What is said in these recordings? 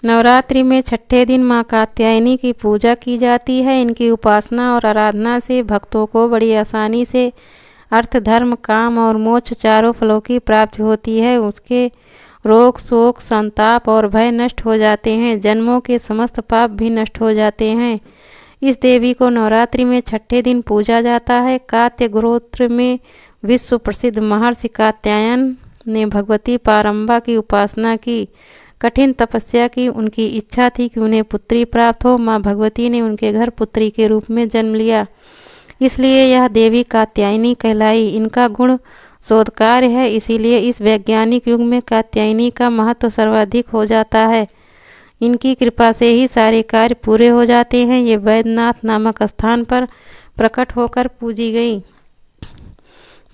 नवरात्रि में छठे दिन मां कात्यायनी की पूजा की जाती है। इनकी उपासना और आराधना से भक्तों को बड़ी आसानी से अर्थ, धर्म, काम और मोक्ष चारों फलों की प्राप्ति होती है। उसके रोग, शोक, संताप और भय नष्ट हो जाते हैं। जन्मों के समस्त पाप भी नष्ट हो जाते हैं। इस देवी को नवरात्रि में छठे दिन पूजा जाता है। कात्य गोत्र में विश्व प्रसिद्ध महर्षि कात्यायन ने भगवती पारंबा की उपासना की, कठिन तपस्या की। उनकी इच्छा थी कि उन्हें पुत्री प्राप्त हो। माँ भगवती ने उनके घर पुत्री के रूप में जन्म लिया, इसलिए यह देवी कात्यायनी कहलाई। इनका गुण शोधकार्य है, इसीलिए इस वैज्ञानिक युग में कात्यायनी का महत्व सर्वाधिक हो जाता है। इनकी कृपा से ही सारे कार्य पूरे हो जाते हैं। ये वैद्यनाथ नामक स्थान पर प्रकट होकर पूजी गई।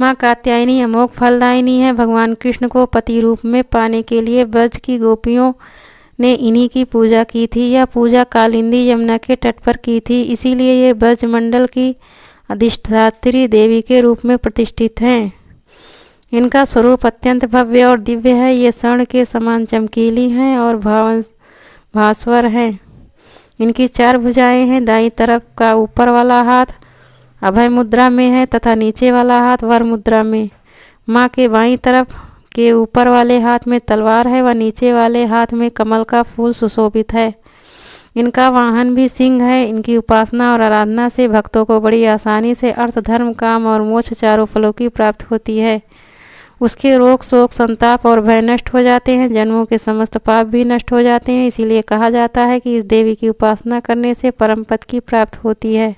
माँ कात्यायनी अमोघ फलदायिनी है। भगवान कृष्ण को पति रूप में पाने के लिए ब्रज की गोपियों ने इन्हीं की पूजा की थी। यह पूजा कालिंदी यमुना के तट पर की थी, इसीलिए ये ब्रज मंडल की अधिष्ठात्री देवी के रूप में प्रतिष्ठित हैं। इनका स्वरूप अत्यंत भव्य और दिव्य है। ये स्वर्ण के समान चमकीली हैं और भास्वर हैं। इनकी 4 भुजाएं हैं। दाईं तरफ का ऊपर वाला हाथ अभय मुद्रा में है तथा नीचे वाला हाथ वर मुद्रा में। माँ के बाईं तरफ के ऊपर वाले हाथ में तलवार है व नीचे वाले हाथ में कमल का फूल सुशोभित है। इनका वाहन भी सिंह है। इनकी उपासना और आराधना से भक्तों को बड़ी आसानी से अर्थ, धर्म, काम और मोक्ष चारों फलों की प्राप्ति होती है। उसके रोग, शोक, संताप और भय नष्ट हो जाते हैं। जन्मों के समस्त पाप भी नष्ट हो जाते हैं। इसीलिए कहा जाता है कि इस देवी की उपासना करने से परम पद की प्राप्ति होती है।